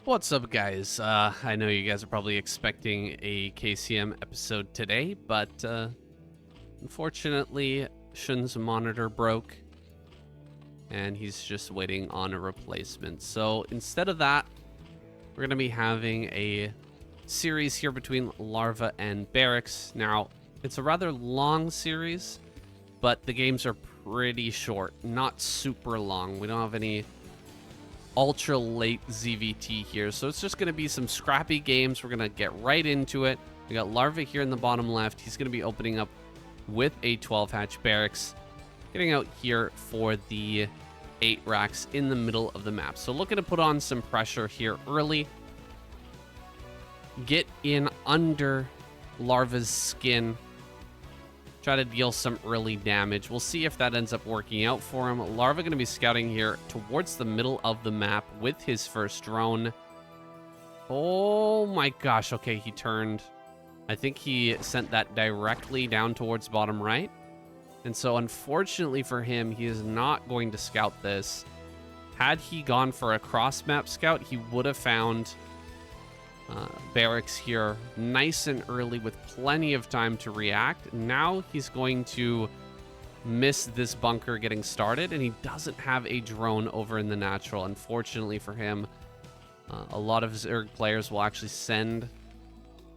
What's up, guys? I know you guys are probably expecting a KCM episode today, but unfortunately, Shun's monitor broke, and he's just waiting on a replacement. So instead of that, we're going to be having a series here between Larva and BarrackS. Now, it's a rather long series, but the games are pretty short, not super long. We don't have any ultra late ZVT here, so it's just going to be some scrappy games. We're going to get right into it. We got Larva here in the bottom left. He's going to be opening up with a 12 hatch BarrackS, getting out here for the 8 racks in the middle of the map. So looking to put on some pressure here early, get in under Larva's skin, try to deal some early damage. We'll see if that ends up working out for him. Larva going to be scouting here towards the middle of the map with his first drone. Oh my gosh. Okay, he turned. I think he sent that directly down towards bottom right. And so unfortunately for him, he is not going to scout this. Had he gone for a cross-map scout, he would have found BarrackS here nice and early with plenty of time to react. Now he's going to miss this bunker getting started, and he doesn't have a drone over in the natural. Unfortunately for him, a lot of Zerg players will actually send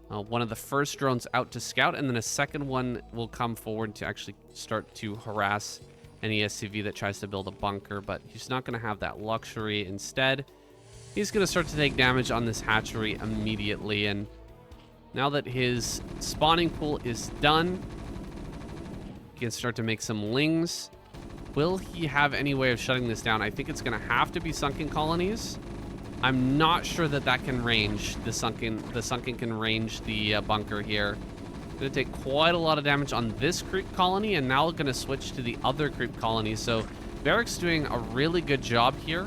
one of the first drones out to scout, and then a second one will come forward to actually start to harass any SCV that tries to build a bunker, but he's not going to have that luxury. Instead, he's going to start to take damage on this hatchery immediately, and now that his spawning pool is done, he can start to make some lings. Will he have any way of shutting this down? I think it's going to have to be sunken colonies. I'm not sure that that can range. The sunken can range the bunker here. Going to take quite a lot of damage on this creep colony, and now going to switch to the other creep colony. So BarrackS doing a really good job here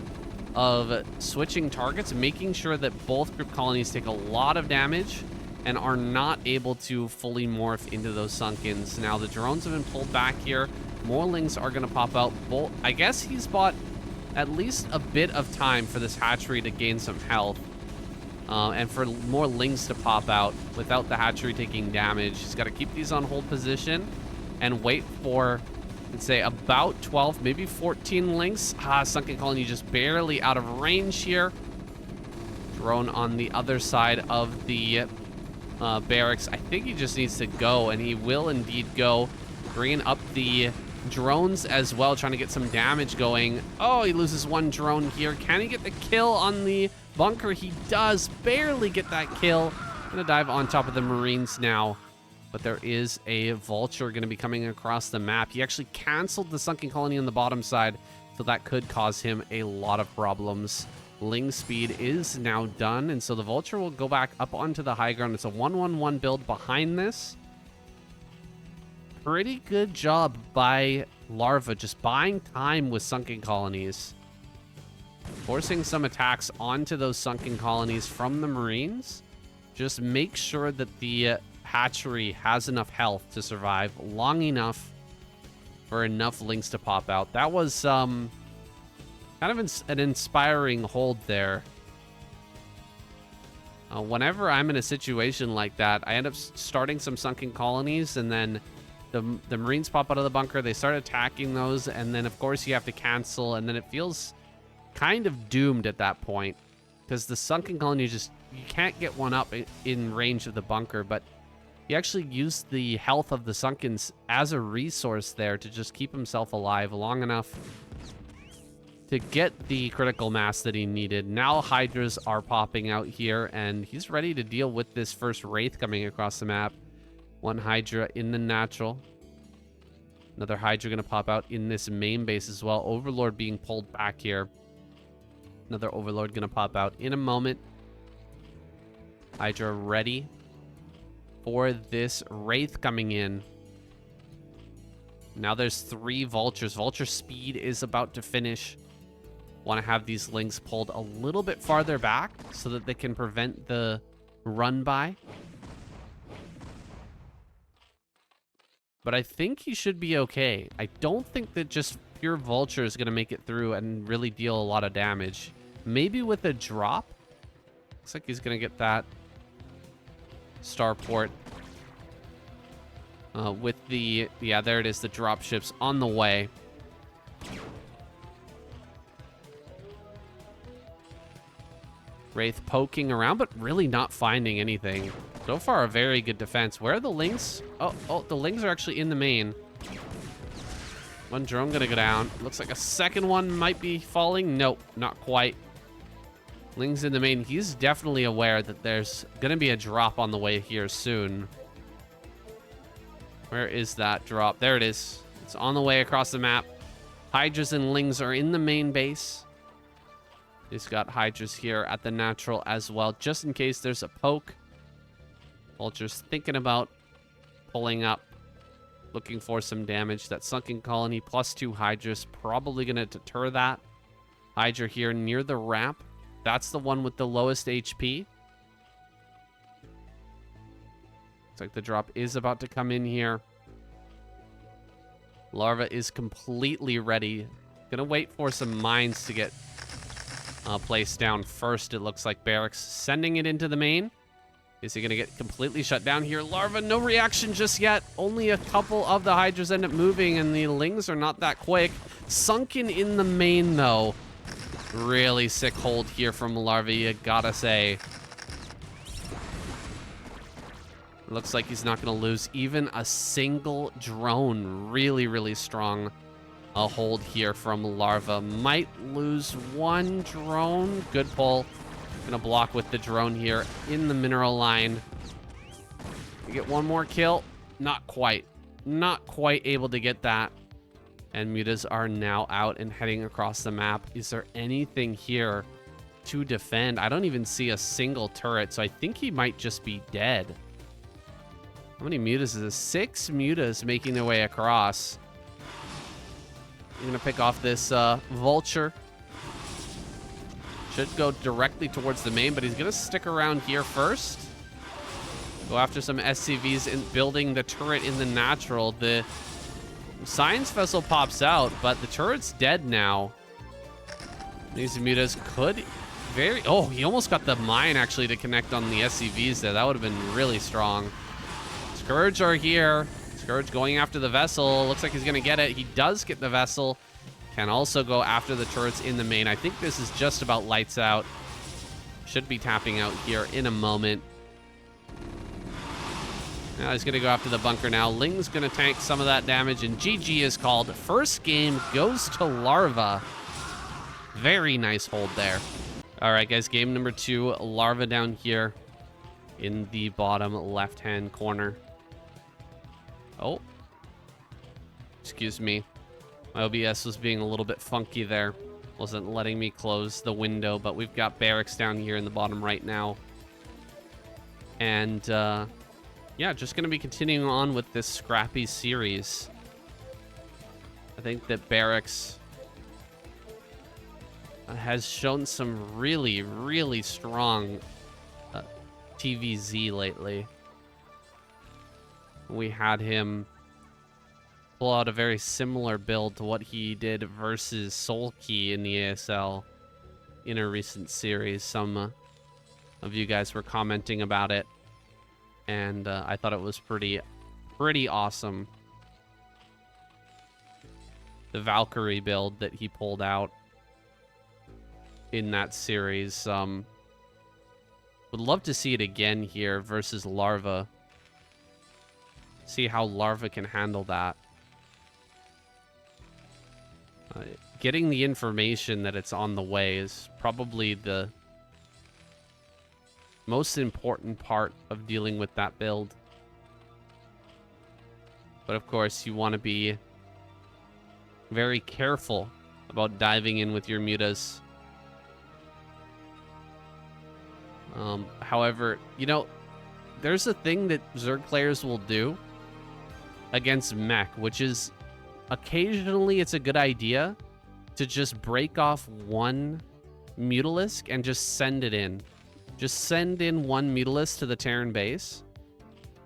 of switching targets, making sure that both group colonies take a lot of damage and are not able to fully morph into those sunkens. Now the drones have been pulled back here. More lings are going to pop out. I guess he's bought at least a bit of time for this hatchery to gain some health, and for more lings to pop out without the hatchery taking damage. He's got to keep these on hold position and wait for, let's say, about 12, maybe 14 links. Sunken colony just barely out of range here. Drone on the other side of the BarrackS. I think he just needs to go, and he will indeed go. Bringing up the drones as well, trying to get some damage going. Oh, he loses one drone here. Can he get the kill on the bunker? He does barely get that kill. Gonna dive on top of the Marines now. But there is a vulture going to be coming across the map. He actually canceled the sunken colony on the bottom side, so that could cause him a lot of problems. Ling speed is now done, and so the vulture will go back up onto the high ground. It's a 1-1-1 build behind this. Pretty good job by Larva, just buying time with sunken colonies. Forcing some attacks onto those sunken colonies from the Marines. Just make sure that the hatchery has enough health to survive long enough for enough lings to pop out. That was kind of an inspiring hold there. Whenever I'm in a situation like that, I end up starting some sunken colonies, and then the Marines pop out of the bunker. They start attacking those, and then of course you have to cancel, and then it feels kind of doomed at that point because the sunken colony just, you can't get one up in range of the bunker. But he actually used the health of the sunkens as a resource there to just keep himself alive long enough to get the critical mass that he needed. Now Hydras are popping out here, and he's ready to deal with this first Wraith coming across the map. One Hydra in the natural. Another Hydra going to pop out in this main base as well. Overlord being pulled back here. Another Overlord going to pop out in a moment. Hydra ready for this Wraith coming in. Now there's 3 vultures. Vulture speed is about to finish. Want to have these lings pulled a little bit farther back so that they can prevent the run by. But I think he should be okay. I don't think that just pure vulture is going to make it through and really deal a lot of damage. Maybe with a drop, Looks like he's going to get that starport. With the... Yeah, there it is. The dropships on the way. Wraith poking around, but really not finding anything. So far, a very good defense. Where are the Lings? Oh, the Lings are actually in the main. One drone gonna go down. Looks like a second one might be falling. Nope, not quite. Ling's in the main. He's definitely aware that there's gonna be a drop on the way here soon. Where is that drop? There it is. It's on the way across the map. Hydras and Lings are in the main base. He's got Hydras here at the natural as well, just in case there's a poke. Vulture's thinking about pulling up, looking for some damage. That Sunken Colony +2 Hydras probably going to deter that. Hydra here near the ramp. That's the one with the lowest HP. Looks like the drop is about to come in here. Larva is completely ready. Gonna wait for some mines to get placed down first. It looks like BarrackS sending it into the main. Is he gonna get completely shut down here? Larva, no reaction just yet. Only a couple of the Hydras end up moving, and the Lings are not that quick. Sunken in the main, though. Really sick hold here from Larva, you gotta say. Looks like he's not gonna lose even a single drone. Really, really strong a hold here from Larva. Might lose one drone. Good pull. Gonna block with the drone here in the mineral line. We get one more kill. Not quite. Not quite able to get that. And mutas are now out and heading across the map. Is there anything here to defend? I don't even see a single turret, so I think he might just be dead. How many mutas is this? 6 mutas making their way across. I'm gonna pick off this Vulture. Should go directly towards the main, but he's gonna stick around here first. Go after some SCVs in building the turret in the natural. The science vessel pops out, but the turret's dead now. These mutas could very... Oh, he almost got the mine actually to connect on the SCVs there. That would have been really strong. Scourge are here. Scourge going after the vessel. Looks like he's going to get it. He does get the vessel. Can also go after the turrets in the main. I think this is just about lights out. Should be tapping out here in a moment. Now he's going to go after the bunker now. Ling's going to tank some of that damage, and GG is called. First game goes to Larva. Very nice hold there. All right, guys, game number 2. Larva down here in the bottom left-hand corner. Oh. Excuse me. My OBS was being a little bit funky there. Wasn't letting me close the window, but we've got BarrackS down here in the bottom right now. And, yeah, just going to be continuing on with this Scrappy series. I think that BarrackS has shown some really, really strong TVZ lately. We had him pull out a very similar build to what he did versus Soulkey in the ASL in a recent series. Some of you guys were commenting about it, and I thought it was pretty awesome. The Valkyrie build that he pulled out in that series. Would love to see it again here versus Larva. See how Larva can handle that. Getting the information that it's on the way is probably the most important part of dealing with that build. But of course, you want to be very careful about diving in with your mutas. However, you know, there's a thing that Zerg players will do against mech, which is occasionally it's a good idea to just break off one Mutalisk and just send it in. Just send in one Mutalisk to the Terran base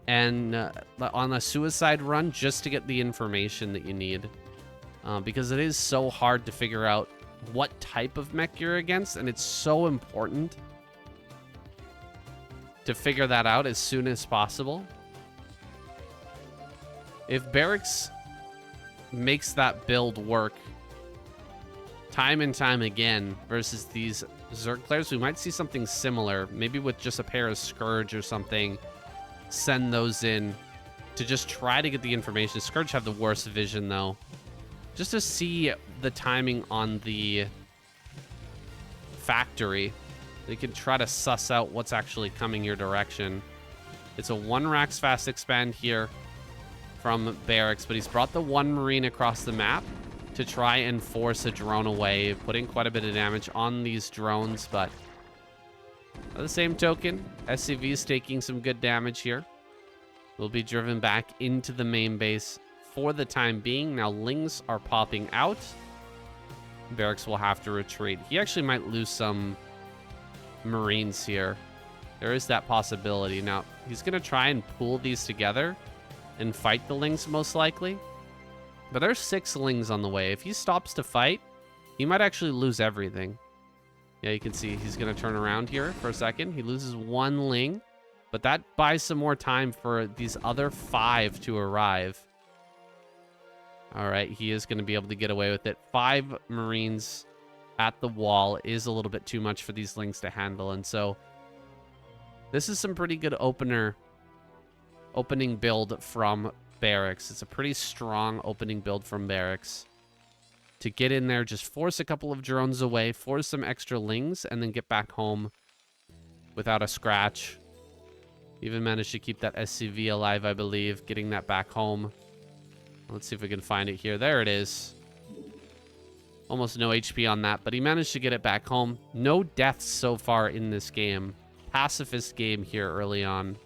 and on a suicide run just to get the information that you need. Because it is so hard to figure out what type of mech you're against, and it's so important to figure that out as soon as possible. If BarrackS makes that build work time and time again versus these Zerg players, we might see something similar. Maybe with just a pair of Scourge or something, send those in to just try to get the information. Scourge have the worst vision, though. Just to see the timing on the factory. They can try to suss out what's actually coming your direction. It's a 1 Rax fast expand here from BarrackS, but he's brought the 1 Marine across the map to try and force a drone away, putting quite a bit of damage on these drones, but by the same token, SCV is taking some good damage here. Will be driven back into the main base for the time being. Now Lings are popping out. BarrackS will have to retreat. He actually might lose some Marines here. There is that possibility. Now, he's going to try and pool these together and fight the Lings most likely. But there's 6 Lings on the way. If he stops to fight, he might actually lose everything. Yeah, you can see he's going to turn around here for a second. He loses 1 Ling, but that buys some more time for these other 5 to arrive. All right, he is going to be able to get away with it. 5 Marines at the wall is a little bit too much for these Lings to handle, and so this is some pretty good opening build from BarrackS. It's a pretty strong opening build from BarrackS. To get in there, just force a couple of drones away, force some extra Lings, and then get back home without a scratch. Even managed to keep that SCV alive, I believe, getting that back home. Let's see if we can find it here. There it is. Almost no HP on that, but he managed to get it back home. No deaths so far in this game. Pacifist game here early on.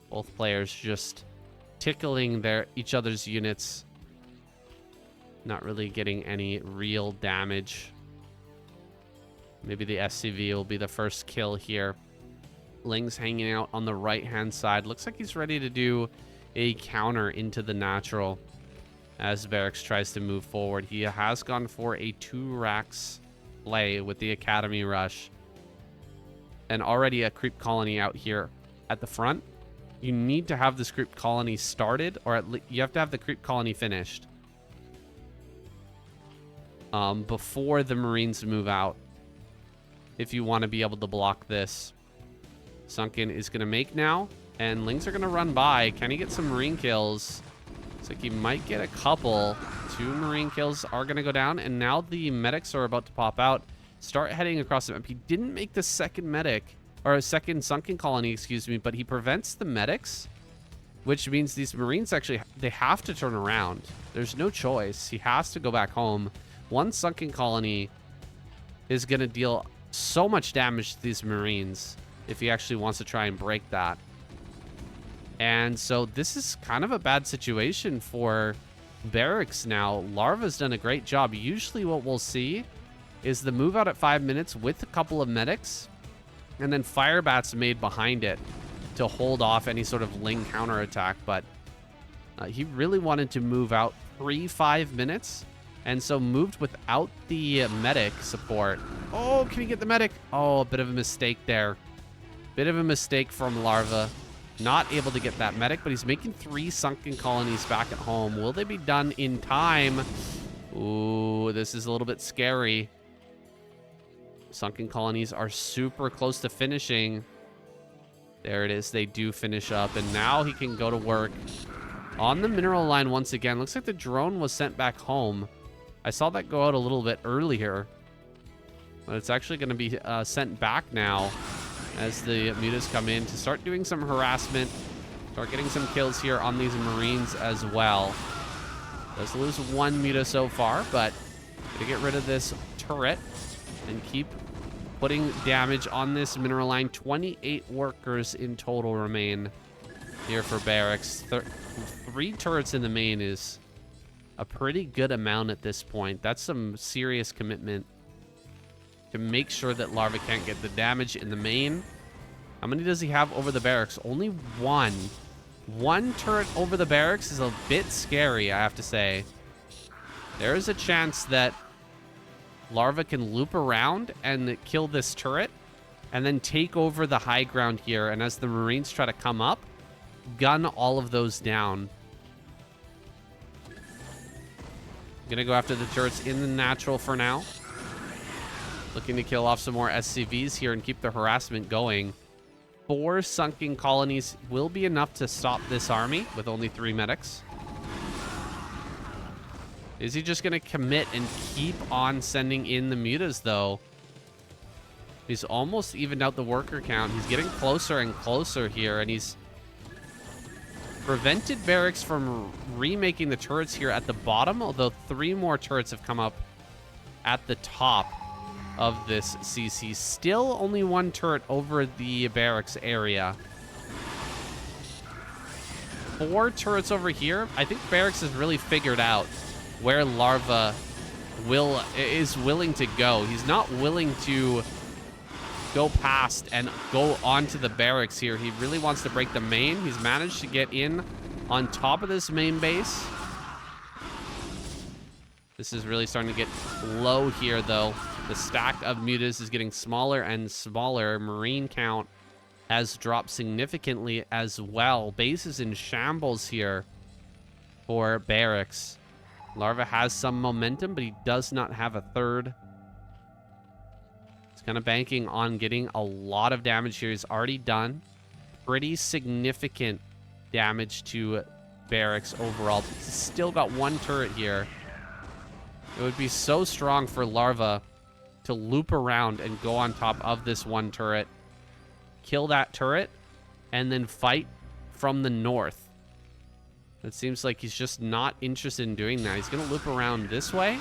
Both players just tickling each other's units. Not really getting any real damage. Maybe the SCV will be the first kill here. Ling's hanging out on the right-hand side. Looks like he's ready to do a counter into the natural as BarrackS tries to move forward. He has gone for a 2 Rax play with the Academy Rush. And already a creep colony out here at the front. You need to have this creep colony started, or at least you have to have the creep colony finished before the Marines move out if you want to be able to block this. Sunken is going to make now, and Lings are going to run by. Can he get some Marine kills? Looks like he might get a couple. 2 Marine kills are going to go down, and now the medics are about to pop out. Start heading across the map. He didn't make the second medic, or a second sunken colony, excuse me, but he prevents the medics, which means these Marines actually, they have to turn around. There's no choice. He has to go back home. 1 sunken colony is going to deal so much damage to these Marines if he actually wants to try and break that. And so this is kind of a bad situation for BarrackS now. Larva's done a great job. Usually what we'll see is the move out at 5 minutes with a couple of medics, and then Firebats made behind it to hold off any sort of Ling counterattack. But he really wanted to move out pre-5 minutes, and so moved without the medic support. Oh, can he get the medic? Oh, a bit of a mistake there. Bit of a mistake from Larva. Not able to get that medic, but he's making 3 sunken colonies back at home. Will they be done in time? Ooh, this is a little bit scary. Sunken colonies are super close to finishing. There it is. They do finish up, and now he can go to work on the mineral line once again. Looks like the drone was sent back home. I saw that go out a little bit earlier, but it's actually going to be sent back now as the mutas come in to start doing some harassment, start getting some kills here on these Marines as well. Does lose 1 muta so far, but to get rid of this turret and keep putting damage on this mineral line. 28 workers in total remain here for BarrackS. 3 turrets in the main is a pretty good amount at this point. That's some serious commitment to make sure that Larva can't get the damage in the main. How many does he have over the BarrackS? Only 1. 1 turret over the BarrackS is a bit scary, I have to say. There is a chance that Larva can loop around and kill this turret and then take over the high ground here. And as the Marines try to come up, gun all of those down. Gonna go after the turrets in the natural for now. Looking to kill off some more SCVs here and keep the harassment going. 4 sunken colonies will be enough to stop this army with only 3 medics. Is he just gonna commit and keep on sending in the mutas though? He's almost evened out the worker count. He's getting closer and closer here, and he's prevented BarrackS from remaking the turrets here at the bottom, although 3 more turrets have come up at the top of this CC. Still only 1 turret over the BarrackS area. 4 turrets over here. I think BarrackS has really figured out where Larva is willing to go. He's not willing to go past and go onto the BarrackS here. He really wants to break the main. He's managed to get in on top of this main base. This is really starting to get low here, though. The stack of mutas is getting smaller and smaller. Marine count has dropped significantly as well. Base is in shambles here for BarrackS. Larva has some momentum, but he does not have a third. Kind of banking on getting a lot of damage here. He's already done pretty significant damage to BarrackS overall. He's still got 1 turret here. It would be so strong for Larva to loop around and go on top of this 1 turret, kill that turret, and then fight from the north. It seems like he's just not interested in doing that. He's going to loop around this way.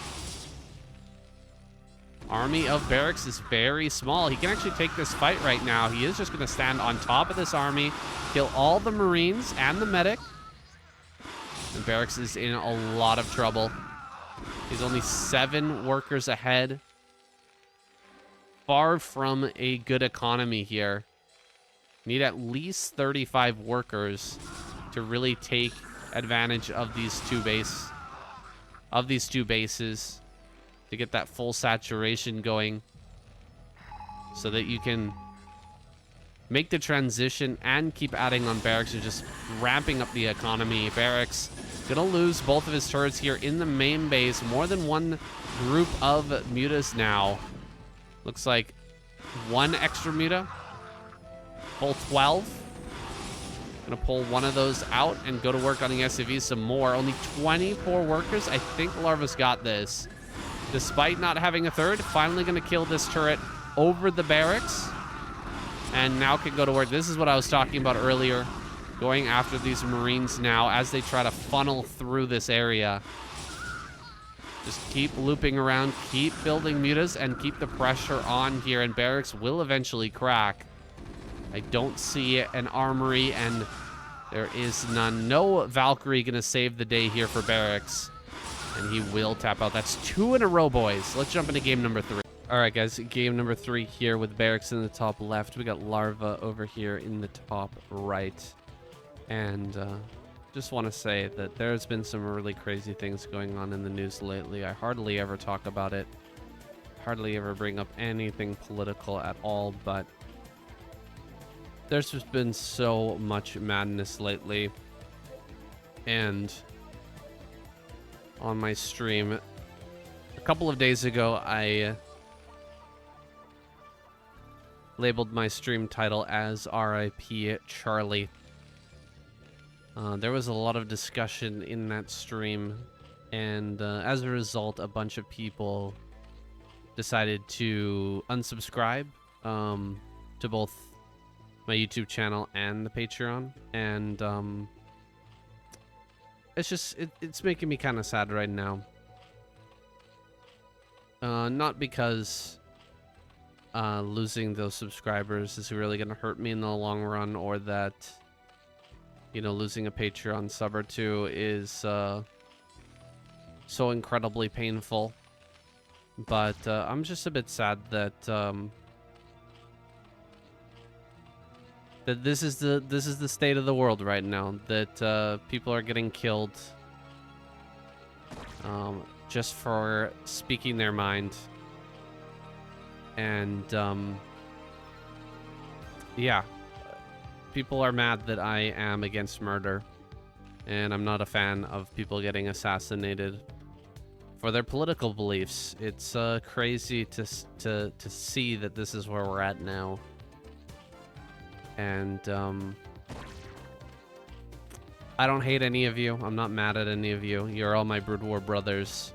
Army of BarrackS is very small. He can actually take this fight right now. He is just going to stand on top of this army, kill all the Marines and the medic. And BarrackS is in a lot of trouble. He's only 7 workers ahead. Far from a good economy here. Need at least 35 workers to really take advantage of these two bases. To get that full saturation going so that you can make the transition and keep adding on BarrackS and just ramping up the economy. BarrackS gonna lose both of his turrets here in the main base. More than 1 group of mutas now. Looks like 1 extra muta. Pull 12. Gonna pull 1 of those out and go to work on the SCV some more. Only 24 workers. I think Larva's got this. Despite not having a third, finally going to kill this turret over the BarrackS. And now can go to work. This is what I was talking about earlier. Going after these Marines now as they try to funnel through this area. Just keep looping around, keep building mutas, and keep the pressure on here. And BarrackS will eventually crack. I don't see an armory, and there is none. No Valkyrie going to save the day here for BarrackS. And he will tap out. That's 2 in a row, boys. Let's jump into game number 3. All right, guys. Game number 3 here with BarrackS in the top left. We got Larva over here in the top right. And just want to say that there's been some really crazy things going on in the news lately. I hardly ever talk about it. Hardly ever bring up anything political at all. But there's just been so much madness lately. And on my stream a couple of days ago, I labeled my stream title as RIP Charlie. There was a lot of discussion in that stream, and as a result, a bunch of people decided to unsubscribe to both my YouTube channel and the Patreon, and it's making me kind of sad right now. Not because losing those subscribers is really going to hurt me in the long run, or that, you know, losing a Patreon sub or 2 is so incredibly painful. But I'm just a bit sad that that this is the state of the world right now. That people are getting killed just for speaking their mind. And yeah, people are mad that I am against murder, and I'm not a fan of people getting assassinated for their political beliefs. It's crazy to see that this is where we're at now. And I don't hate any of you. I'm not mad at any of you. You're all my Broodwar brothers.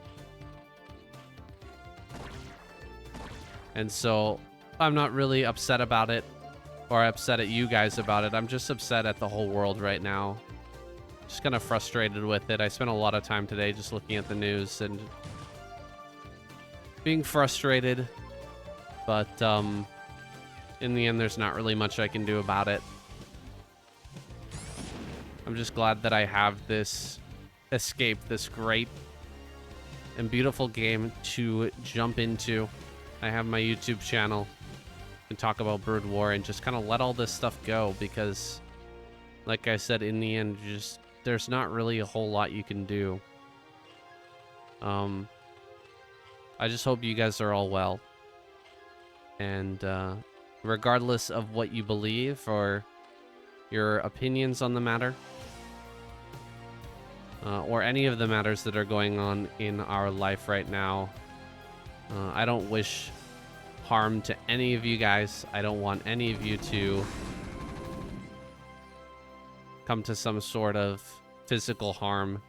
And so I'm not really upset about it or upset at you guys about it. I'm just upset at the whole world right now. Just kind of frustrated with it. I spent a lot of time today just looking at the news and being frustrated. But in the end, there's not really much I can do about it. I'm just glad that I have this escape, this great and beautiful game to jump into. I have my YouTube channel and talk about Broodwar and just kind of let all this stuff go because, like I said, in the end, just there's not really a whole lot you can do. I just hope you guys are all well. And regardless of what you believe or your opinions on the matter, or any of the matters that are going on in our life right now, I don't wish harm to any of you guys. I don't want any of you to come to some sort of physical harm.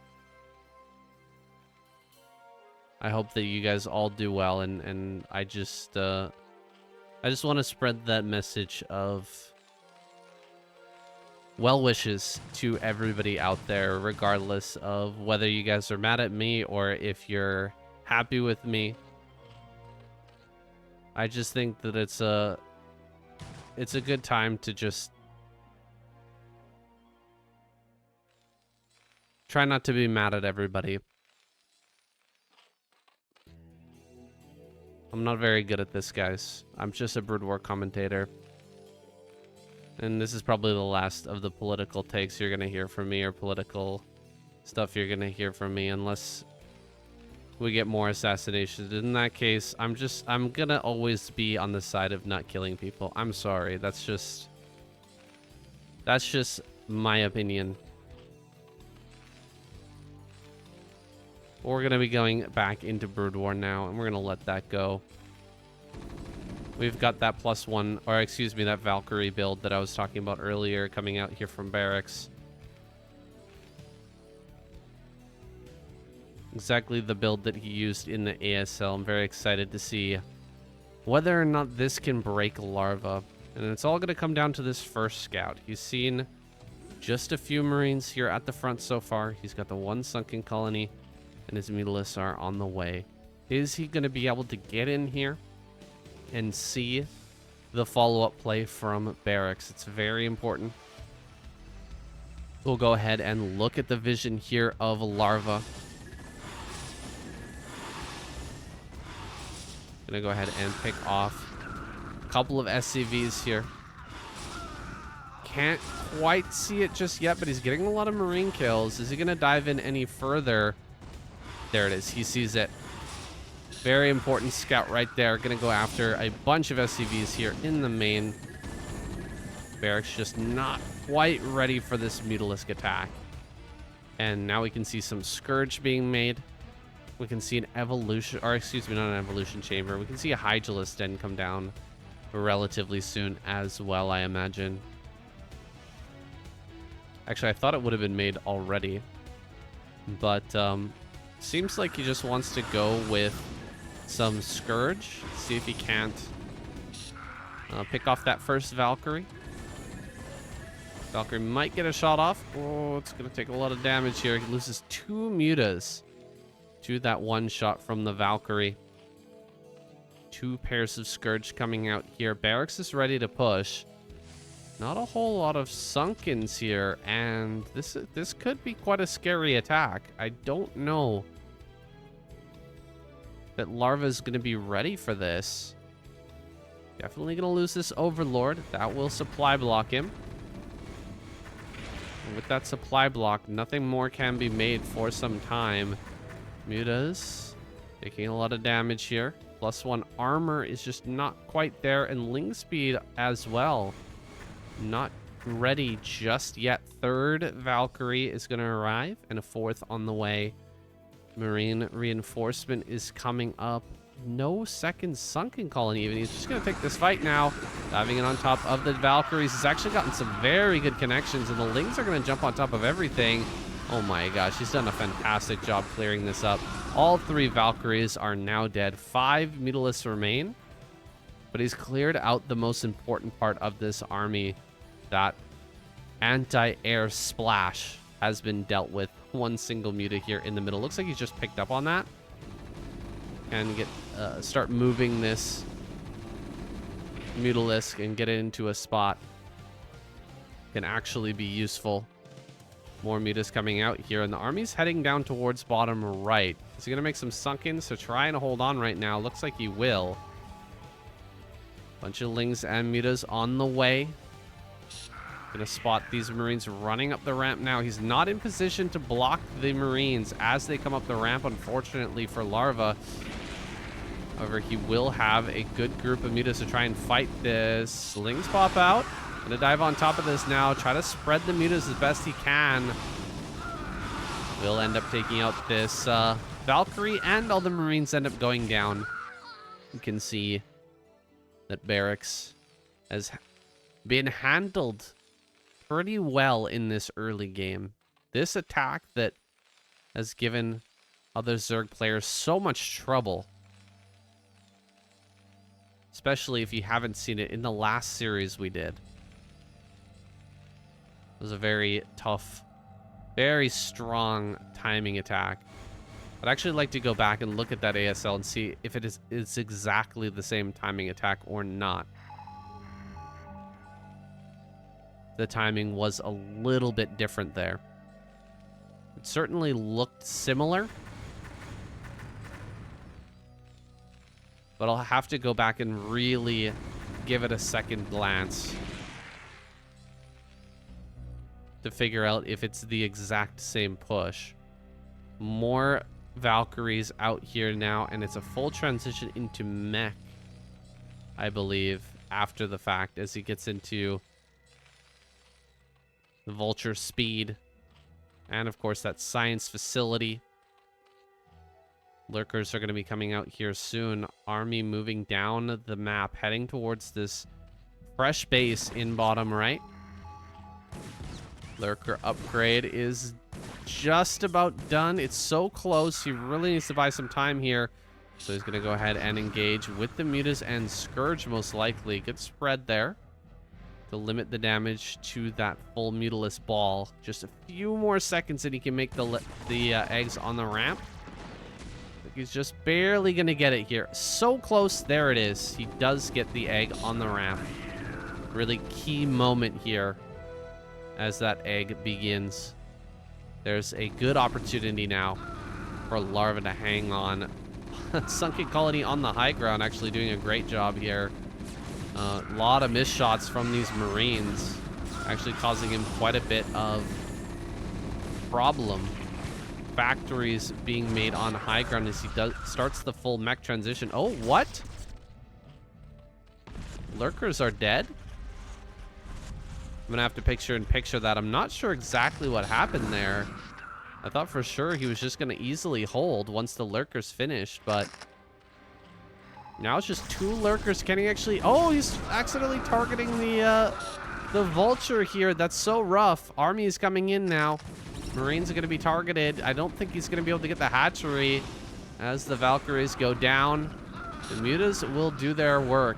I hope that you guys all do well, and I just want to spread that message of well wishes to everybody out there, regardless of whether you guys are mad at me or if you're happy with me. I just think that it's a good time to just try not to be mad at everybody. I'm not very good at this, guys. I'm just a Broodwar commentator. And this is probably the last of the political takes you're going to hear from me, or political stuff you're going to hear from me, unless we get more assassinations. In that case, I'm going to always be on the side of not killing people. I'm sorry. That's just my opinion. We're going to be going back into Broodwar now, and we're going to let that go. We've got that +1, or excuse me, that Valkyrie build that I was talking about earlier coming out here from BarrackS. Exactly the build that he used in the ASL. I'm very excited to see whether or not this can break Larva. And it's all going to come down to this first scout. He's seen just a few Marines here at the front so far. He's got the one sunken colony, and his Mutalisks are on the way. Is he going to be able to get in here and see the follow-up play from BarrackS? It's very important. We'll go ahead and look at the vision here of Larva. Gonna go ahead and pick off a couple of SCVs here. Can't quite see it just yet, but he's getting a lot of Marine kills. Is he gonna dive in any further? There it is. He sees it. Very important scout right there. Gonna go after a bunch of SCVs here in the main. BarrackS just not quite ready for this Mutalisk attack. And now we can see some Scourge being made. We can see an evolution, or excuse me, not an evolution chamber. We can see a Hydralisk den come down relatively soon as well, I imagine. Actually, I thought it would have been made already. But seems like he just wants to go with some Scourge. See if he can't pick off that first Valkyrie. Valkyrie might get a shot off. Oh, it's going to take a lot of damage here. He loses 2 mutas to that one shot from the Valkyrie. 2 pairs of Scourge coming out here. BarrackS is ready to push. Not a whole lot of Sunkens here, and this could be quite a scary attack. I don't know that Larva is going to be ready for this. Definitely going to lose this Overlord. That will supply block him. And with that supply block, nothing more can be made for some time. Mutas taking a lot of damage here. +1 armor is just not quite there, and Ling speed as well. Not ready just yet. Third Valkyrie is going to arrive, and a fourth on the way. Marine reinforcement is coming up. No second sunken colony even. He's just going to take this fight now. Diving in on top of the Valkyries. He's actually gotten some very good connections, and the Lings are going to jump on top of everything. Oh my gosh, he's done a fantastic job clearing this up. All 3 Valkyries are now dead. 5 Mutalisks remain. But he's cleared out the most important part of this army. That anti-air splash has been dealt with. 1 single Muta here in the middle. Looks like he's just picked up on that. And start moving this Mutalisk and get it into a spot. Can actually be useful. More Mutas coming out here, and the army's heading down towards bottom right. Is he going to make some sunk-ins to try and hold on right now? Looks like he will. Bunch of Lings and Mutas on the way. Gonna spot these Marines running up the ramp now. He's not in position to block the Marines as they come up the ramp, unfortunately for Larva. However, he will have a good group of Mutas to try and fight this. Lings pop out. Gonna dive on top of this now. Try to spread the Mutas as best he can. Will end up taking out this Valkyrie, and all the Marines end up going down. You can see that BarrackS has been handled pretty well in this early game. This attack that has given other Zerg players so much trouble, especially if you haven't seen it in the last series we did. It was a very tough, very strong timing attack. I'd actually like to go back and look at that ASL and see if it's exactly the same timing attack or not. The timing was a little bit different there. It certainly looked similar, but I'll have to go back and really give it a second glance to figure out if it's the exact same push. More Valkyries out here now, and it's a full transition into mech, I believe, after the fact, as he gets into the Vulture speed, and of course that science facility. Lurkers are going to be coming out here soon. Army moving down the map, heading towards this fresh base in bottom right. Lurker upgrade is just about done. It's so close. He really needs to buy some time here. So he's going to go ahead and engage with the Mutas and Scourge, most likely. Good spread there to limit the damage to that full Mutalisk ball. Just a few more seconds and he can make the eggs on the ramp. He's just barely going to get it here. So close. There it is. He does get the egg on the ramp. Really key moment here as that egg begins. There's a good opportunity now for Larva to hang on. Sunken Colony on the high ground, actually doing a great job here. A lot of missed shots from these Marines, actually causing him quite a bit of problem. Factories being made on high ground as he starts the full mech transition. Oh, what? Lurkers are dead? I'm gonna have to picture that. I'm not sure exactly what happened there. I thought for sure he was just gonna easily hold once the Lurkers finished, but now it's just 2 Lurkers. Can he actually... Oh, he's accidentally targeting the Vulture here. That's so rough. Army is coming in now. Marines are gonna be targeted. I don't think he's gonna be able to get the hatchery as the Valkyries go down. The Mutas will do their work,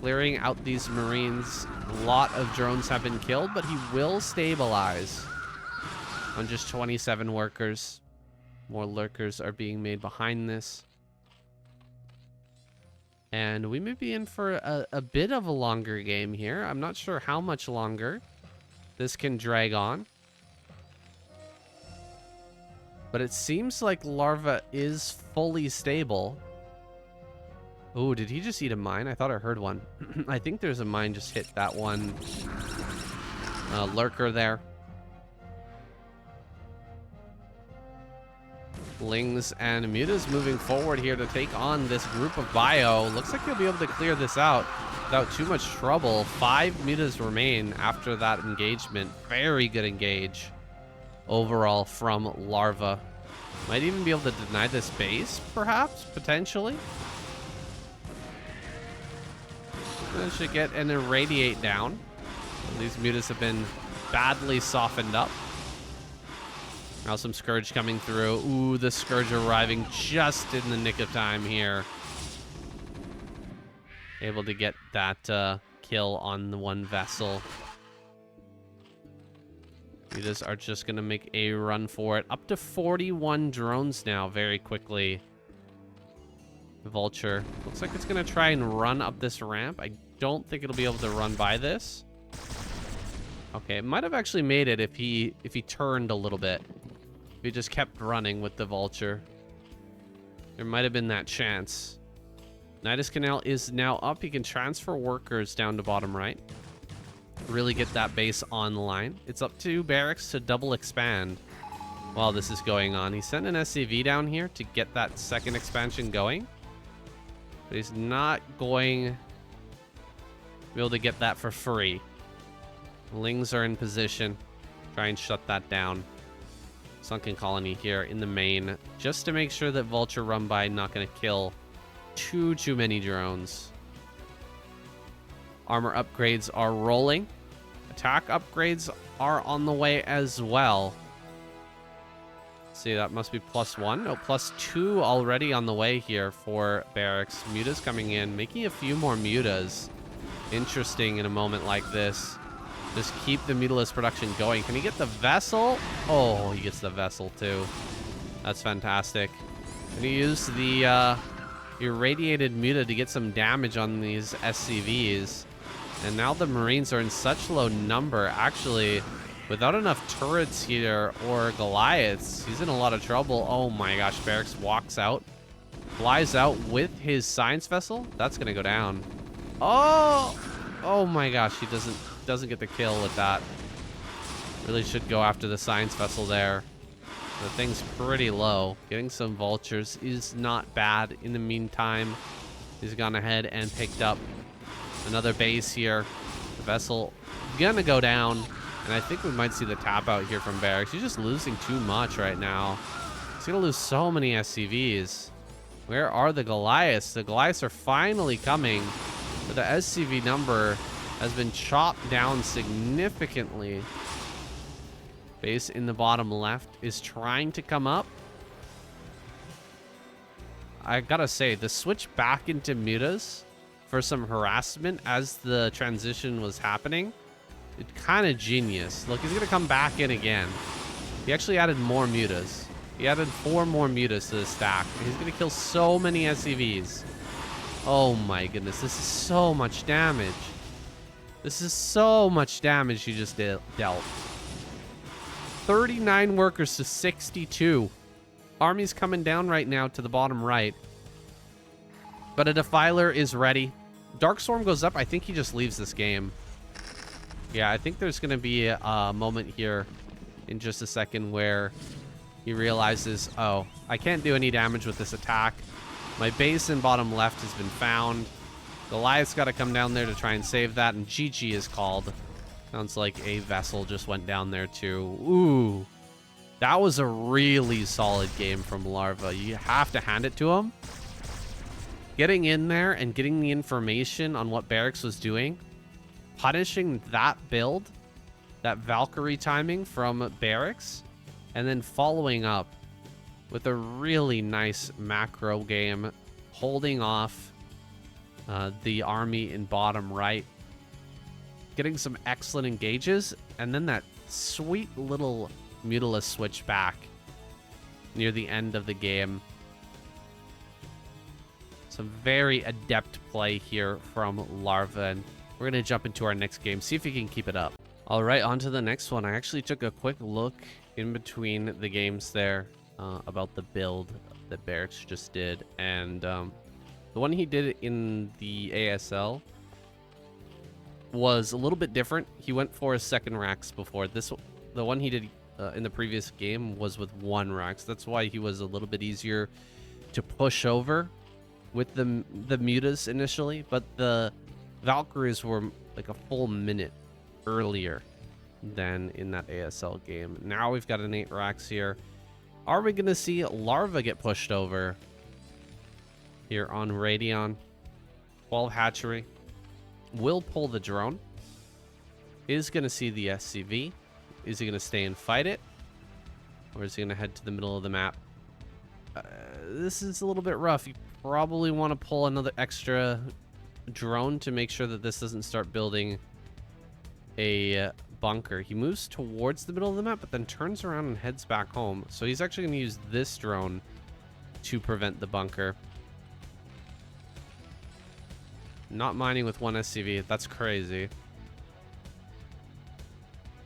clearing out these Marines. A lot of drones have been killed, but he will stabilize on just 27 workers. More Lurkers are being made behind this. And we may be in for a bit of a longer game here. I'm not sure how much longer this can drag on. But it seems like Larva is fully stable. Oh, did he just eat a mine? I thought I heard one. I think there's a mine just hit that one Lurker there. Lings and Mutas moving forward here to take on this group of bio. Looks like he'll be able to clear this out. without too much trouble. 5 mutas remain after that engagement. Very good engage overall from Larva. Might even be able to deny this base, perhaps, potentially. Then should get an irradiate down. These mutas have been badly softened up. Now some Scourge coming through. Ooh, the Scourge arriving just in the nick of time here. Able to get that kill on the one vessel. Mutas are just going to make a run for it. Up to 41 drones now very quickly. Vulture. Looks like it's going to try and run up this ramp. I don't think it'll be able to run by this. Okay, it might have actually made it if he turned a little bit. If he just kept running with the Vulture. There might have been that chance. Nidus Canal is now up. He can transfer workers down to bottom right. Really get that base online. It's up to BarrackS to double expand while this is going on. He sent an SCV down here to get that second expansion going. But he's not going to be able to get that for free. Lings are in position. Try and shut that down. Sunken Colony here in the main. Just to make sure that Vulture run by not going to kill too many drones. Armor upgrades are rolling. Attack upgrades are on the way as well. Let's see, that must be +1. No, +2 already on the way here for BarrackS. Mutas coming in, making a few more mutas. Interesting in a moment like this. Just keep the mutalist production going. Can he get the vessel? Oh, he gets the vessel too. That's fantastic. Can he use the irradiated muta to get some damage on these SCVs? And now the Marines are in such low number. Actually, without enough turrets here or Goliaths, he's in a lot of trouble. Oh my gosh, BarrackS walks out. Flies out with his science vessel. That's going to go down. Oh my gosh, he doesn't get the kill with that. Really should go after the science vessel there. The thing's pretty low. Getting some vultures is not bad. In the meantime, he's gone ahead and picked up another base here. The vessel gonna go down, and I think we might see the tap out here from BarrackS. He's just losing too much right now. He's gonna lose so many SCVs. Where are the Goliaths? The Goliaths are finally coming, but the SCV number has been chopped down significantly. Base in the bottom left is trying to come up. I gotta say, the switch back into mutas for some harassment as the transition was happening, it's kind of genius. Look, he's gonna come back in again. He actually added more mutas. He added 4 more mutas to the stack. He's gonna kill so many SCVs. Oh my goodness, this is so much damage. This is so much damage he just dealt. 39 workers to 62. Army's coming down right now to the bottom right. But a Defiler is ready. Darkstorm goes up. I think he just leaves this game. Yeah, I think there's going to be a moment here in just a second where he realizes, oh, I can't do any damage with this attack. My base in bottom left has been found. Goliath's got to come down there to try and save that, and GG is called. Sounds like a vessel just went down there too. Ooh, that was a really solid game from Larva. You have to hand it to him. Getting in there and getting the information on what BarrackS was doing, punishing that build, that Valkyrie timing from BarrackS, and then following up with a really nice macro game, holding off the army in bottom right, getting some excellent engages, and then that sweet little mutalist switch back near the end of the game. Some very adept play here from Larva, and we're going to jump into our next game, see if we can keep it up. All right, on to the next one. I actually took a quick look in between the games there about the build that BarrackS just did, and the one he did in the ASL was a little bit different. He went for a second RAX before. The one he did in the previous game was with 1 RAX. That's why he was a little bit easier to push over with the mutas initially. But the Valkyries were like a full minute earlier than in that ASL game. Now we've got an 8 racks here. Are we going to see Larva get pushed over here on Radion? 12 hatchery. Will pull the drone. Is going to see the SCV. Is he going to stay and fight it? Or is he going to head to the middle of the map? This is a little bit rough. You probably want to pull another extra drone to make sure that this doesn't start building a bunker. He moves towards the middle of the map, but then turns around and heads back home. So he's actually going to use this drone to prevent the bunker. Not mining with one SCV. That's crazy.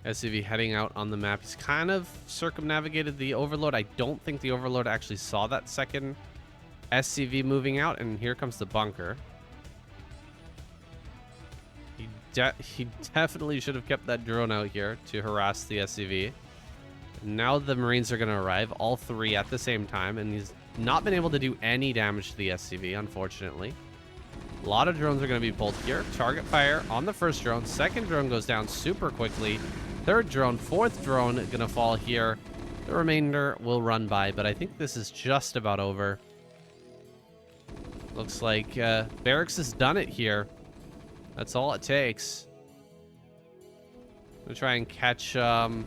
SCV heading out on the map. He's kind of circumnavigated the Overlord. I don't think the Overlord actually saw that second SCV moving out, and here comes the bunker. He definitely should have kept that drone out here to harass the SCV. Now the Marines are going to arrive, all 3 at the same time, and he's not been able to do any damage to the SCV, unfortunately. A lot of drones are going to be pulled here. Target fire on the first drone. Second drone goes down super quickly. Third drone, fourth drone going to fall here. The remainder will run by, but I think this is just about over. Looks like BarrackS has done it here. That's all it takes. We'll try and catch some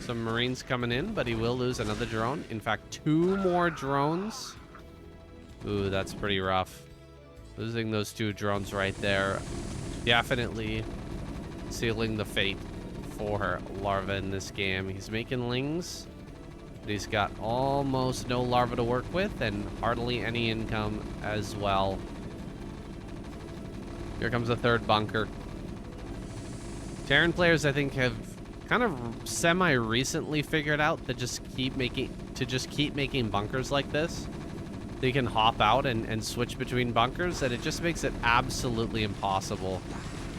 Marines coming in, but he will lose another drone. In fact, 2 more drones. Ooh, that's pretty rough. Losing those 2 drones right there. Definitely sealing the fate for Larva in this game. He's making lings, but he's got almost no Larva to work with and hardly any income as well. Here comes the third bunker. Terran players, I think, have kind of semi-recently figured out that just keep making bunkers like this. They can hop out and switch between bunkers, and it just makes it absolutely impossible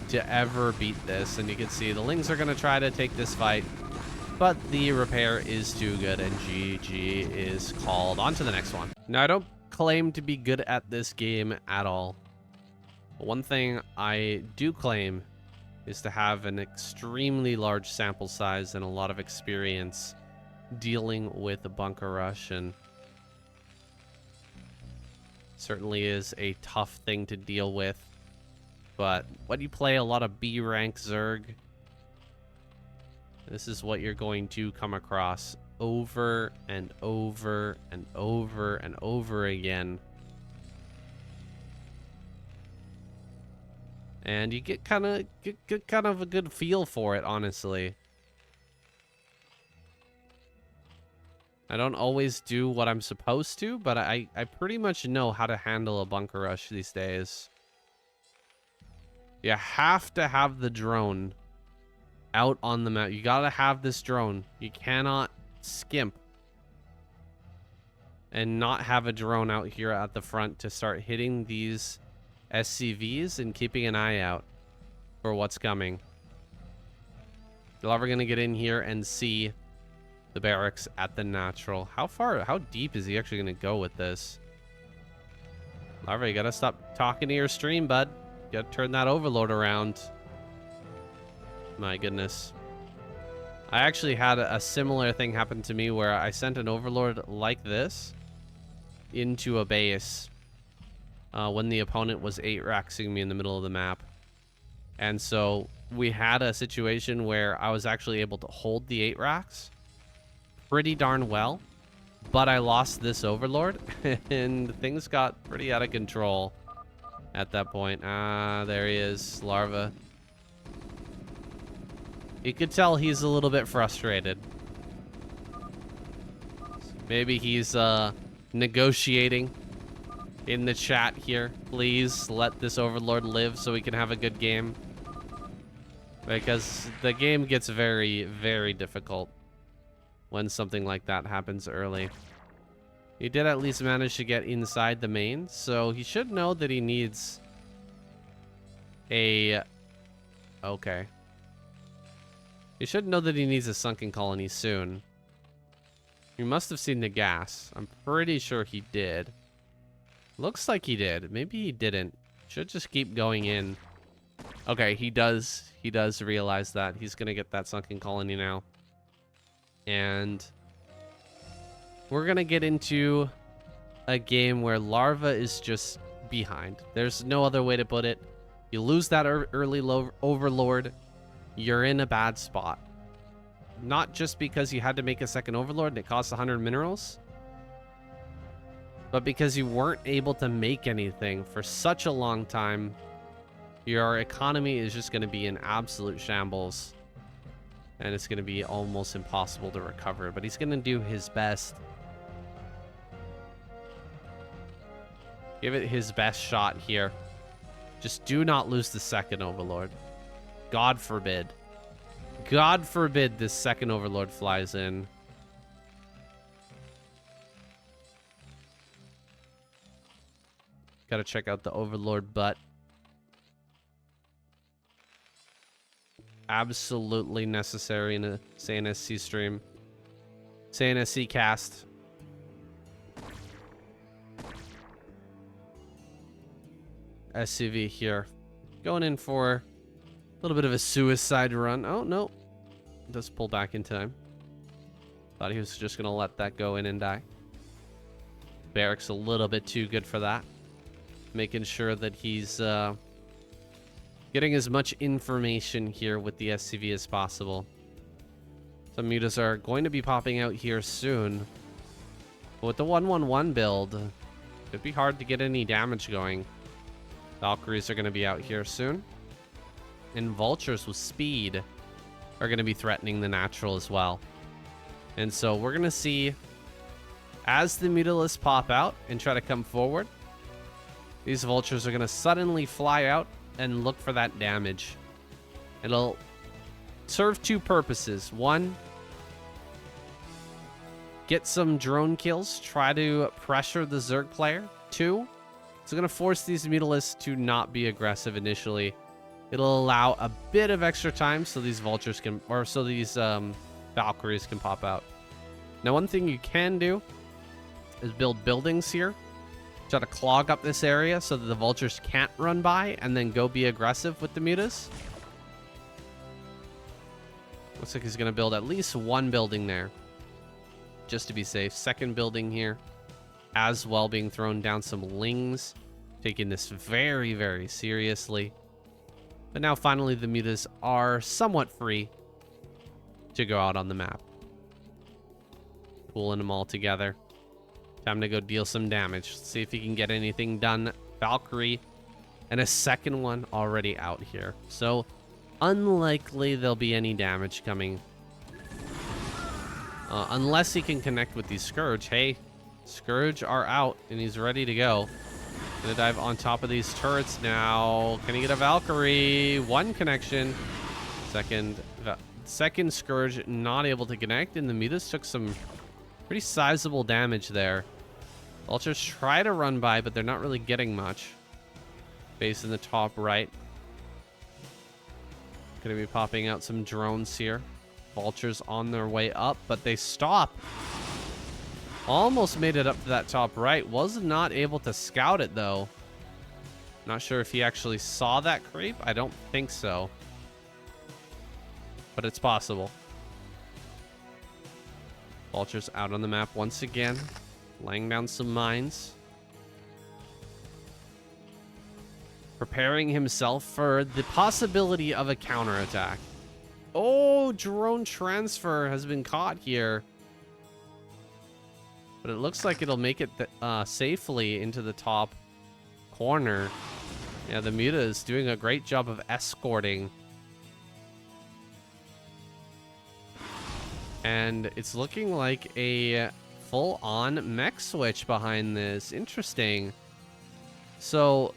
to ever beat this. And you can see the Lings are going to try to take this fight, but the repair is too good, and GG is called. On to the next one. Now, I don't claim to be good at this game at all. But one thing I do claim is to have an extremely large sample size and a lot of experience dealing with a bunker rush, and certainly is a tough thing to deal with. But when you play a lot of B rank Zerg, this is what you're going to come across over and over and over and over again. And you get kind of a good feel for it, honestly. I don't always do what I'm supposed to, but I pretty much know how to handle a bunker rush these days. You have to have the drone out on the map. You gotta have this drone. You cannot skimp and not have a drone out here at the front to start hitting these SCVs and keeping an eye out for what's coming. Larva gonna get in here and see the BarrackS at the natural. How deep is he actually gonna go with this? Larva, you gotta stop talking to your stream, bud. You gotta turn that Overlord around. My goodness. I actually had a similar thing happen to me where I sent an Overlord like this into a base when the opponent was 8-raxing me in the middle of the map. And so we had a situation where I was actually able to hold the 8-racks pretty darn well, but I lost this Overlord and things got pretty out of control at that point. There he is, Larva. You could tell he's a little bit frustrated. Maybe he's negotiating in the chat here. Please let this Overlord live so we can have a good game. Because the game gets very, very difficult when something like that happens early. He did at least manage to get inside the main, so he should know that he needs a... Okay. He should know that he needs a sunken colony soon. He must have seen the gas. I'm pretty sure he did. Looks like he did. Maybe he didn't. Should just keep going in Okay, he does realize that. He's going to get that sunken colony now. And we're going to get into a game where Larva is just behind. There's no other way to put it. You lose that early overlord, you're in a bad spot. Not just because you had to make a second overlord and it costs 100 minerals, but because you weren't able to make anything for such a long time. Your economy is just going to be in absolute shambles, and it's going to be almost impossible to recover, but he's going to do his best. Give it his best shot here. Just do not lose the second overlord. God forbid. God forbid this second overlord flies in. Gotta check out the overlord butt. Absolutely necessary in a SCSL stream. SCSL cast. SCV here. Going in for a little bit of a suicide run. Oh, no. Does pull back in time. Thought he was just going to let that go in and die. BarrackS a little bit too good for that. Making sure that he's getting as much information here with the SCV as possible. Some mutas are going to be popping out here soon. But with the 1-1-1 build, it'd be hard to get any damage going. Valkyries are going to be out here soon. And vultures with speed are going to be threatening the natural as well. And so we're going to see, as the mutalisks pop out and try to come forward, these vultures are going to suddenly fly out and look for that damage. It'll serve two purposes. One, get some drone kills, try to pressure the Zerg player. Two, it's going to force these mutalisks to not be aggressive initially. It'll allow a bit of extra time so these vultures can, or so these Valkyries can pop out. Now, one thing you can do is build buildings here. Try to clog up this area so that the vultures can't run by and then go be aggressive with the mutas. Looks like he's going to build at least one building there, just to be safe. Second building here as well, being thrown down some lings, taking this very, very seriously. But now finally the mutas are somewhat free to go out on the map. Pulling them all together. Time to go deal some damage. See if he can get anything done. Valkyrie and a second one already out here. So unlikely there'll be any damage coming. Unless he can connect with these Scourge. Hey, Scourge are out and he's ready to go. Gonna dive on top of these turrets now. Can he get a Valkyrie? One connection. Second Scourge not able to connect, and the mutas took some pretty sizable damage there. Vultures try to run by, but they're not really getting much. Base in the top right. Gonna be popping out some drones here. Vultures on their way up, but they stop. Almost made it up to that top right. Was not able to scout it, though. Not sure if he actually saw that creep. I don't think so. But it's possible. Vultures out on the map once again. Laying down some mines. Preparing himself for the possibility of a counterattack. Oh, drone transfer has been caught here. But it looks like it'll make it safely into the top corner. Yeah, the muta is doing a great job of escorting. And it's looking like a full-on mech switch behind this. Interesting. So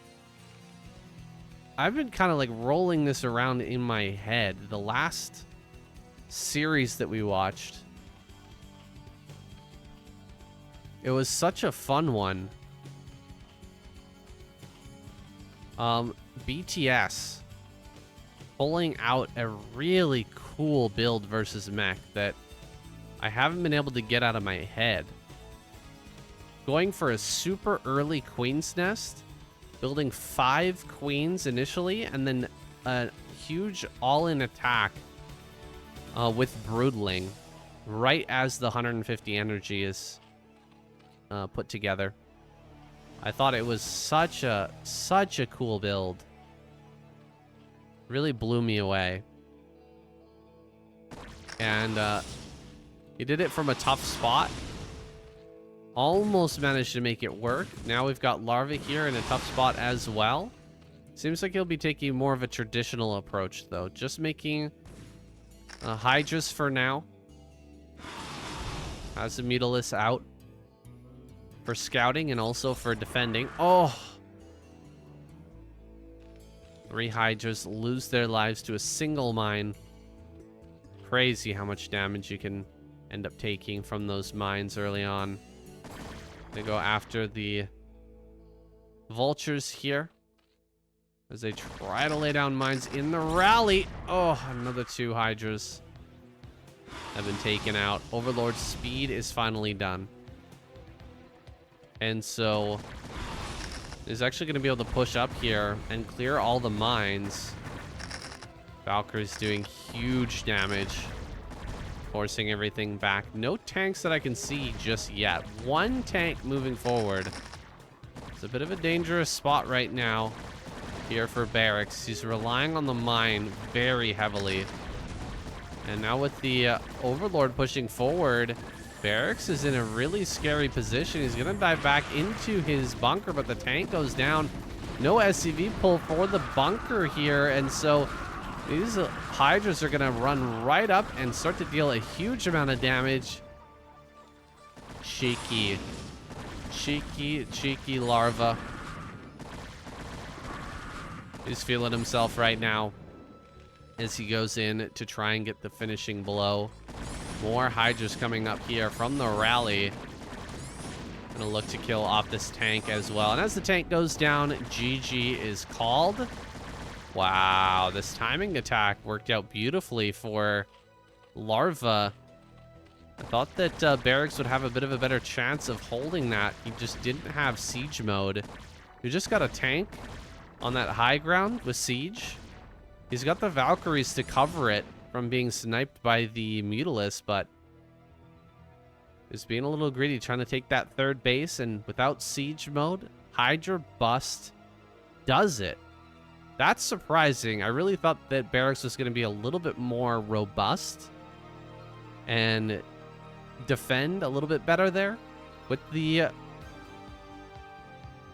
I've been kind of like rolling this around in my head. The last series that we watched, it was such a fun one. BTS pulling out a really cool build versus mech that I haven't been able to get out of my head. Going for a super early queen's nest, building 5 queens initially, and then a huge all-in attack with Broodling right as the 150 energy is put together. I thought it was such a cool build. Really blew me away. And he did it from a tough spot. Almost managed to make it work. Now we've got Larva here in a tough spot as well. Seems like he'll be taking more of a traditional approach, though. Just making Hydras for now. Has the Mutalisk out for scouting and also for defending. Oh! 3 Hydras lose their lives to a single mine. Crazy how much damage you can end up taking from those mines early on. They go after the vultures here as they try to lay down mines in the rally. Oh, another 2 Hydras have been taken out. Overlord's speed is finally done. And so is actually going to be able to push up here and clear all the mines. Valkyrie's doing huge damage, forcing everything back. No tanks that I can see just yet. 1 tank moving forward. It's a bit of a dangerous spot right now here for BarrackS. He's relying on the mine very heavily. And now with the Overlord pushing forward, BarrackS is in a really scary position. He's going to dive back into his bunker, but the tank goes down. No SCV pull for the bunker here, and so these Hydras are going to run right up and start to deal a huge amount of damage. Cheeky Larva. He's feeling himself right now as he goes in to try and get the finishing blow. More Hydras coming up here from the rally. Gonna look to kill off this tank as well. And as the tank goes down, GG is called. Wow, this timing attack worked out beautifully for Larva. I thought that BarrackS would have a bit of a better chance of holding that. He just didn't have siege mode. He just got a tank on that high ground with siege. He's got the Valkyries to cover it from being sniped by the Mutalisk, but is being a little greedy, trying to take that 3rd base, and without siege mode, Hydra bust does it. That's surprising. I really thought that BarrackS was going to be a little bit more robust and defend a little bit better there with the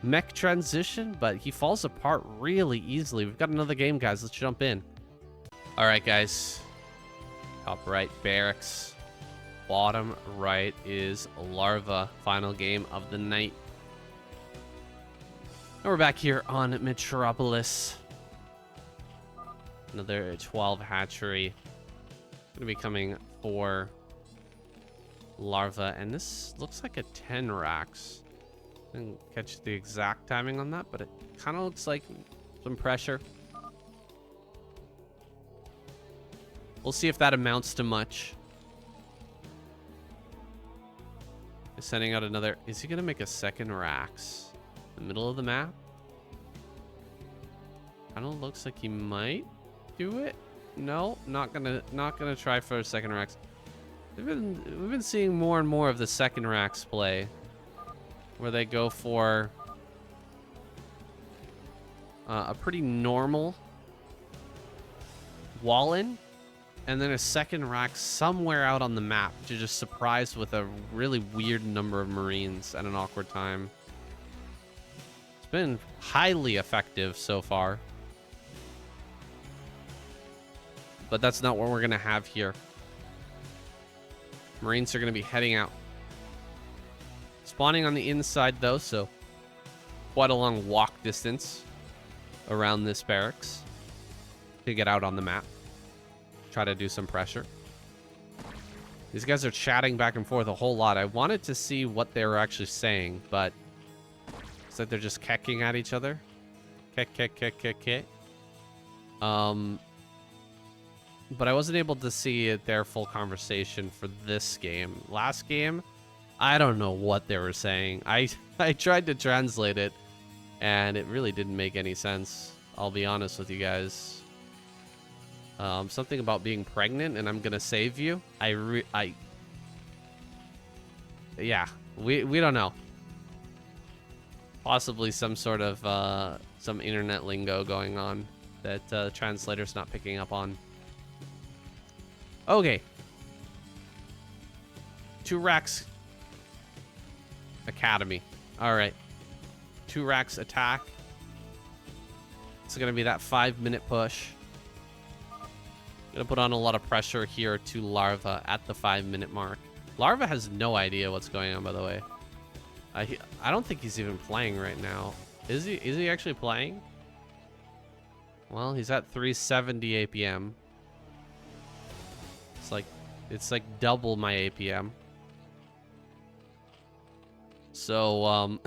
mech transition, but he falls apart really easily. We've got another game, guys. Let's jump in. All right, guys. Top right, BarrackS. Bottom right is Larva. Final game of the night. And we're back here on Metropolis. Another 12 hatchery. Gonna be coming for Larva, and this looks like a 10 racks. Didn't catch the exact timing on that, but it kind of looks like some pressure. We'll see if that amounts to much. He's sending out another. Is he gonna make a 2nd racks in the middle of the map? Kind of looks like he might do it. No, not gonna try for a 2nd racks. We've been seeing more and more of the 2nd racks play, where they go for a pretty normal wall-in, and then a 2nd rack somewhere out on the map to just surprise with a really weird number of Marines at an awkward time. It's been highly effective so far. But that's not what we're going to have here. Marines are going to be heading out. Spawning on the inside, though, so quite a long walk distance around this barracks to get out on the map. Try to do some pressure. These guys are chatting back and forth a whole lot. I wanted to see what they were actually saying, but it's like they're just kecking at each other. Keck. But I wasn't able to see their full conversation for this game. Last game, I don't know what they were saying. I tried to translate it, and it really didn't make any sense. I'll be honest with you guys. Something about being pregnant and I'm gonna save you. Yeah, we don't know. Possibly some sort of some internet lingo going on that the translator's not picking up on. Okay. 2 racks Academy. All right. 2 racks attack. It's going to be that 5-minute push. Going to put on a lot of pressure here to Larva at the 5-minute mark. Larva has no idea what's going on, by the way. I don't think he's even playing right now. Is he actually playing? Well, he's at 370 APM. It's like double my APM. So,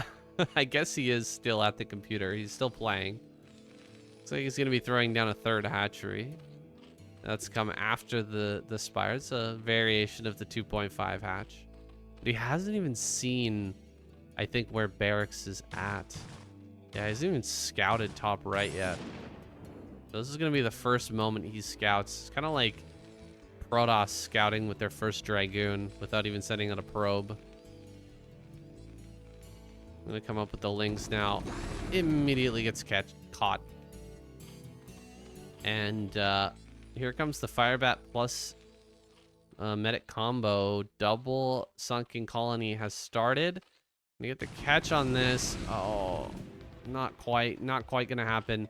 I guess he is still at the computer. He's still playing. Looks like he's going to be throwing down a 3rd hatchery. That's come after the spire. It's a variation of the 2.5 hatch. But he hasn't even seen, I think, where BarrackS is at. Yeah, he hasn't even scouted top right yet. So this is going to be the first moment he scouts. It's kind of like Protoss scouting with their first Dragoon without even sending out a probe. I'm going to come up with the links now. Immediately gets caught. And here comes the Firebat plus medic combo. Double sunken colony has started. We get the catch on this. Oh, not quite gonna happen.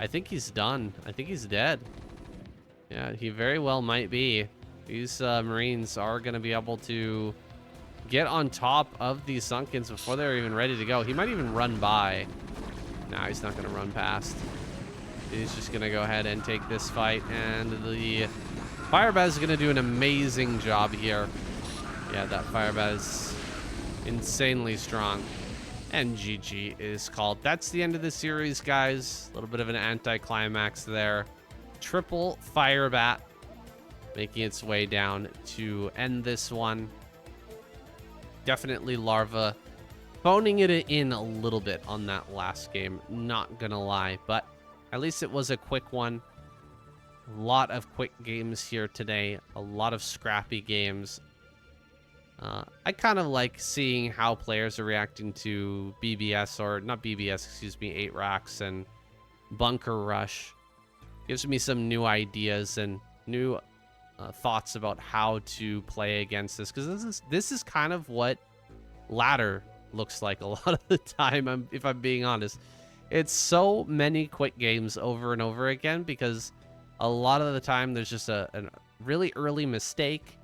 I think he's done. I think he's dead. Yeah, he very well might be. These Marines are gonna be able to get on top of these sunkens before they're even ready to go. He might even run by. Nah, he's not gonna run past. He's just gonna go ahead and take this fight, and the Firebat is gonna do an amazing job here. Yeah, that Firebat is insanely strong. And GG is called. That's the end of the series, guys. A little bit of an anticlimax there. Triple Firebat making its way down to end this one. Definitely Larva phoning it in a little bit on that last game, not gonna lie, but at least it was a quick one. A lot of quick games here today, a lot of scrappy games. I kind of like seeing how players are reacting to BBS, or not BBS, excuse me, 8 racks and Bunker Rush. Gives me some new ideas and new thoughts about how to play against this, because this is kind of what ladder looks like a lot of the time, if I'm being honest. It's so many quick games over and over again, because a lot of the time there's just a really early mistake,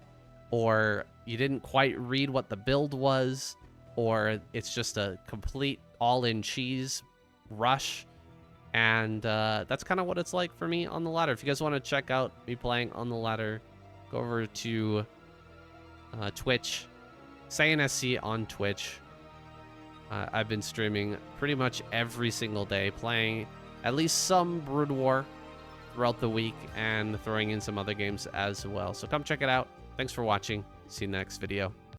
or you didn't quite read what the build was, or it's just a complete all-in cheese rush. And that's kind of what it's like for me on the ladder. If you guys want to check out me playing on the ladder, go over to Twitch, SCSL on Twitch. I've been streaming pretty much every single day, playing at least some Broodwar throughout the week and throwing in some other games as well. So come check it out. Thanks for watching. See you in the next video.